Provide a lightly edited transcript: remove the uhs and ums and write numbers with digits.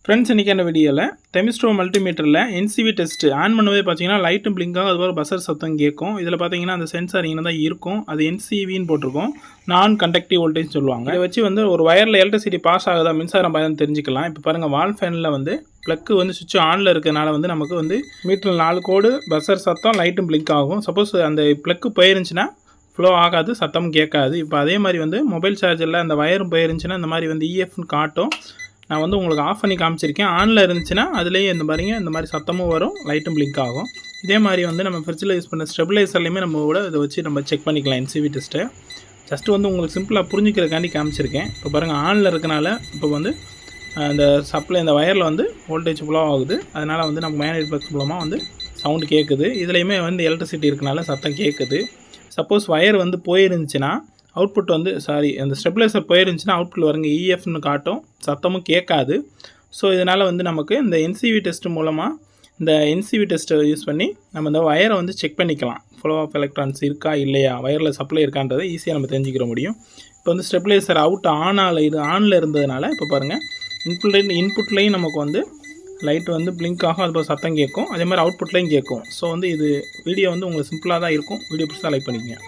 Friends இன்றைக்கான வீடியோவில் தெமிஸ்ட்ரோ மல்டிமீட்டரில் NCV test on பண்ணவே பார்த்தீங்கன்னா லைட்டும் பிளிங்காக அதுபோல் பசர் சத்தம் கேட்கும். இதில் பார்த்தீங்கன்னா அந்த சென்சார் இங்கே தான் இருக்கும். அது என்சிவின்னு போட்டிருக்கோம். நான் கண்டக்டிவ் வோல்டேஜ் சொல்லுவாங்க. இதை வச்சு வந்து ஒரு வயரில் எலக்ட்ரிசிட்டி பாஸ் ஆகுதா மின்சாரம் பாயுதான்னு தெரிஞ்சுக்கலாம். இப்போ பாருங்கள், வால் ஃபேனில் வந்து ப்ளக்கு வந்து சுவிட்ச் ஆனில் இருக்கிறனால வந்து நமக்கு வந்து மீட்டரில் 4 கோடு பசர் சத்தம் லைட்டும் பிளிங்க் ஆகும். சப்போஸ் அந்த ப்ளக்கு போயிருந்துச்சுன்னா ஃப்ளோ ஆகாது, சத்தம் கேட்காது. இப்போ அதே மாதிரி வந்து மொபைல் சார்ஜரில் அந்த வயரும் போயிருந்துச்சுன்னா இந்த மாதிரி வந்து இஎஃப்னு காட்டும். நான் வந்து உங்களுக்கு ஆஃப் பண்ணி காமிச்சிருக்கேன். ஆனில் இருந்துச்சுன்னா அதுலேயே இந்த மாதிரி சத்தமும் வரும், லைட்டும் பிளிங்க் ஆகும். இதே மாதிரி வந்து நம்ம ஃப்ரிட்ஜில் யூஸ் பண்ண ஸ்டெபிலைசர்லையுமே நம்ம கூட இதை வச்சு நம்ம செக் பண்ணிக்கலாம் என்சிவி டெஸ்ட்டை. ஜஸ்ட்டு வந்து உங்களுக்கு சிம்பிளாக புரிஞ்சுக்கிறக்காண்டி காமிச்சிருக்கேன். இப்போ பாருங்கள், ஆனில் இருக்கனால இப்போ வந்து அந்த சப்ளை இந்த வயரில் வந்து வோல்டேஜ் ஃப்ளோ ஆகுது. அதனால் வந்து நம்ம மேக்னெட்டிக் ஃப்ளக்ஸ் மூலமாக வந்து சவுண்டு கேட்குது. இதுலேயுமே வந்து எலக்ட்ரிசிட்டி இருக்கனால சத்தம் கேட்குது. சப்போஸ் வயர் வந்து போயிருந்துச்சுன்னா அவுட்புட் வந்து அந்த ஸ்டெபிலைசர் போயிருந்துச்சுன்னா அவுட்புட் வருங்க இஎஃப்னு காட்டும், சத்தமும் கேட்காது. ஸோ இதனால் வந்து நமக்கு இந்த என்சிவி டெஸ்ட் மூலமாக இந்த என்சிவி டெஸ்ட்டை யூஸ் பண்ணி நம்ம இந்த வயரை வந்து செக் பண்ணிக்கலாம். ஃப்ளோ ஆஃப் எலக்ட்ரான்ஸ் இருக்கா இல்லையா, வயரில் சப்ளை இருக்கான்றதை ஈஸியாக நம்ம தெரிஞ்சுக்கிற முடியும். இப்போ வந்து ஸ்டெபிலைசர் ஆனில் இருந்ததுனால இப்போ பாருங்கள், இன்புட்லேயும் நமக்கு வந்து லைட் வந்து பிளிங்க் ஆகும், அதுபோல் சத்தம் கேட்கும். அதே மாதிரி அவுட்புட்லேயும் கேட்கும். ஸோ வந்து இது வீடியோ வந்து உங்களுக்கு சிம்பிளாக தான் இருக்கும். வீடியோ பிடிச்சா லைக் பண்ணிக்கங்க.